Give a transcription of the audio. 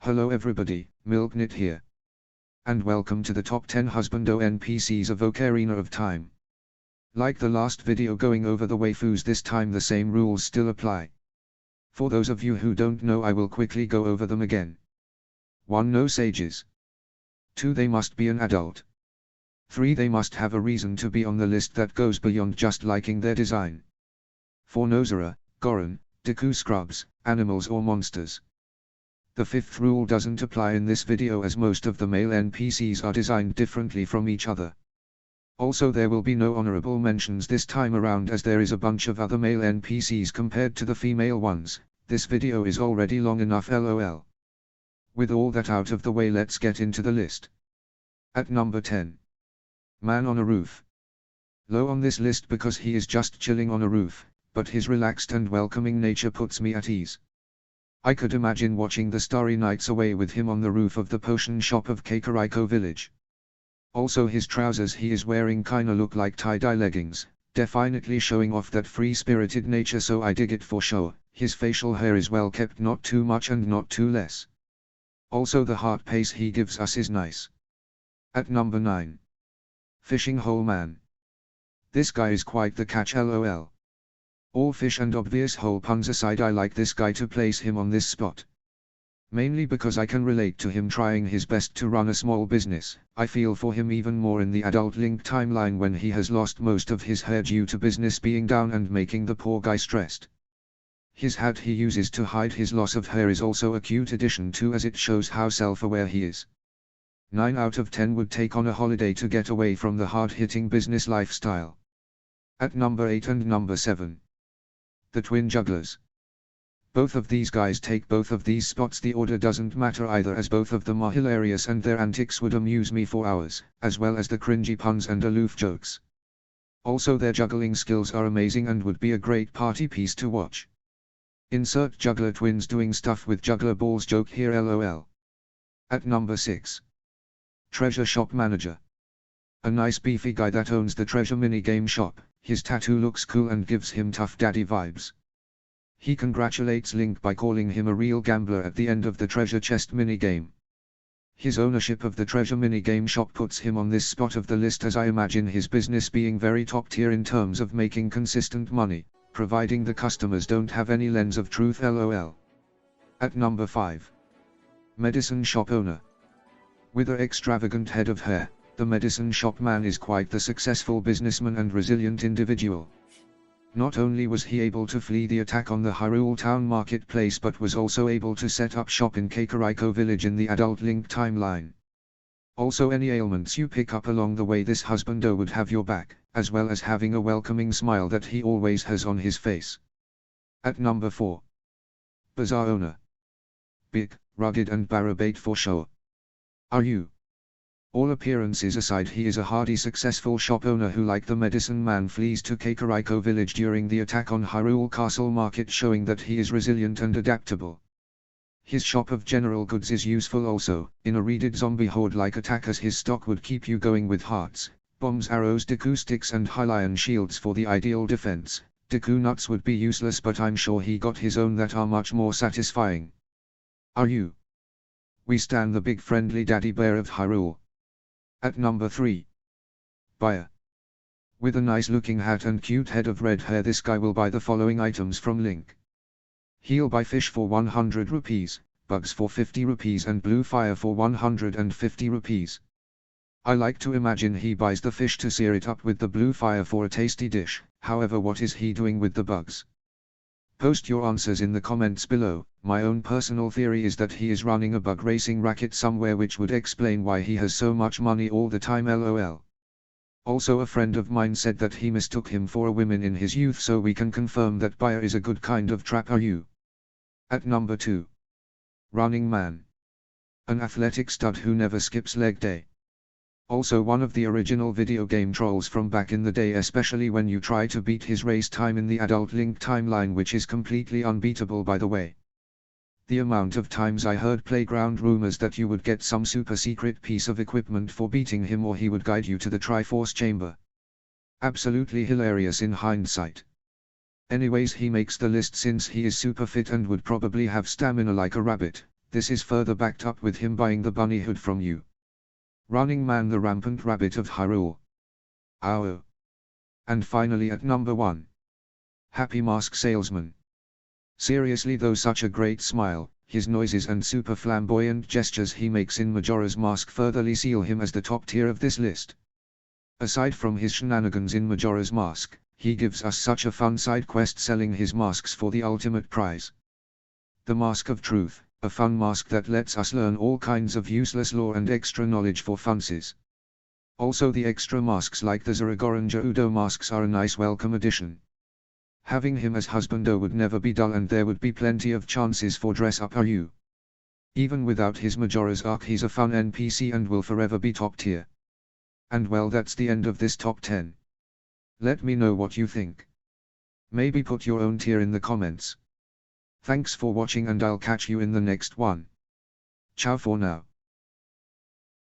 Hello everybody, Milknit here. And welcome to the top 10 Husbando NPCs of Ocarina of Time. Like the last video going over the waifus, this time the same rules still apply. For those of you who don't know, I will quickly go over them again. 1. No sages. 2. They must be an adult. 3. They must have a reason to be on the list that goes beyond just liking their design. 4. No Zora, Goron, Deku scrubs, animals or monsters. The 5th rule doesn't apply in this video as most of the male NPCs are designed differently from each other. Also, there will be no honorable mentions this time around as there is a bunch of other male NPCs compared to the female ones. This video is already long enough, lol. With all that out of the way, let's get into the list. At number 10. Man on a roof. Low on this list because he is just chilling on a roof, but his relaxed and welcoming nature puts me at ease. I could imagine watching the starry nights away with him on the roof of the potion shop of Kakariko village. Also, his trousers he is wearing kinda look like tie-dye leggings, definitely showing off that free-spirited nature, so I dig it for sure. His facial hair is well kept, not too much and not too less. Also, the heart pace he gives us is nice. At number 9. Fishing hole man. This guy is quite the catch, lol. All fish and obvious hole puns aside, I like this guy to place him on this spot. Mainly because I can relate to him trying his best to run a small business. I feel for him even more in the adult Link timeline when he has lost most of his hair due to business being down and making the poor guy stressed. His hat he uses to hide his loss of hair is also a cute addition too, as it shows how self-aware he is. 9 out of 10 would take on a holiday to get away from the hard-hitting business lifestyle. At number 8 and number 7. The twin jugglers. Both of these guys take both of these spots, the order doesn't matter either, as both of them are hilarious and their antics would amuse me for hours, as well as the cringy puns and aloof jokes. Also, their juggling skills are amazing and would be a great party piece to watch. Insert juggler twins doing stuff with juggler balls joke here, lol. At number 6. Treasure shop manager. A nice beefy guy that owns the treasure minigame shop. His tattoo looks cool and gives him tough daddy vibes. He congratulates Link by calling him a real gambler at the end of the treasure chest minigame. His ownership of the treasure minigame shop puts him on this spot of the list, as I imagine his business being very top tier in terms of making consistent money, providing the customers don't have any lens of truth, lol. At number 5. Medicine shop owner. With an extravagant head of hair, the medicine shop man is quite the successful businessman and resilient individual. Not only was he able to flee the attack on the Hyrule Town marketplace, but was also able to set up shop in Kakariko village in the adult Link timeline. Also, any ailments you pick up along the way, this husbando would have your back, as well as having a welcoming smile that he always has on his face. At number 4. Bazaar owner. Big, rugged and barabate for sure. Are you? All appearances aside, he is a hardy, successful shop owner who, like the medicine man, flees to Kakariko village during the attack on Hyrule Castle Market, showing that he is resilient and adaptable. His shop of general goods is useful also, in a raided zombie horde-like attack, as his stock would keep you going with hearts, bombs, arrows, Deku sticks and Hylian shields for the ideal defense. Deku nuts would be useless, but I'm sure he got his own that are much more satisfying. Are you? We stand the big friendly daddy bear of Hyrule. At number 3. Buyer. With a nice looking hat and cute head of red hair, this guy will buy the following items from Link. He'll buy fish for 100 rupees, bugs for 50 rupees and blue fire for 150 rupees. I like to imagine he buys the fish to sear it up with the blue fire for a tasty dish. However, what is he doing with the bugs? Post your answers in the comments below. My own personal theory is that he is running a bug racing racket somewhere, which would explain why he has so much money all the time, lol. Also, a friend of mine said that he mistook him for a woman in his youth, so we can confirm that buyer is a good kind of trap. Are you? At number 2. Running man. An athletic stud who never skips leg day. Also one of the original video game trolls from back in the day, especially when you try to beat his race time in the adult Link timeline, which is completely unbeatable, by the way. The amount of times I heard playground rumors that you would get some super secret piece of equipment for beating him, or he would guide you to the Triforce chamber. Absolutely hilarious in hindsight. Anyways, he makes the list since he is super fit and would probably have stamina like a rabbit, This is further backed up with him buying the bunny hood from you. Running Man the Rampant Rabbit of Hyrule. Ow. And finally at number 1. Happy Mask Salesman. Seriously though, such a great smile, his noises and super flamboyant gestures he makes in Majora's Mask furtherly seal him as the top tier of this list. Aside from his shenanigans in Majora's Mask, he gives us such a fun side quest selling his masks for the ultimate prize. The Mask of Truth, a fun mask that lets us learn all kinds of useless lore and extra knowledge for funsies. Also the extra masks like the Zaragoran Gerudo masks are a nice welcome addition. Having him as Husbando would never be dull, and there would be plenty of chances for dress up you. Even without his Majora's Arc, he's a fun NPC and will forever be top tier. And well, that's the end of this top 10. Let me know what you think. Maybe put your own tier in the comments. Thanks for watching and I'll catch you in the next one. Ciao for now.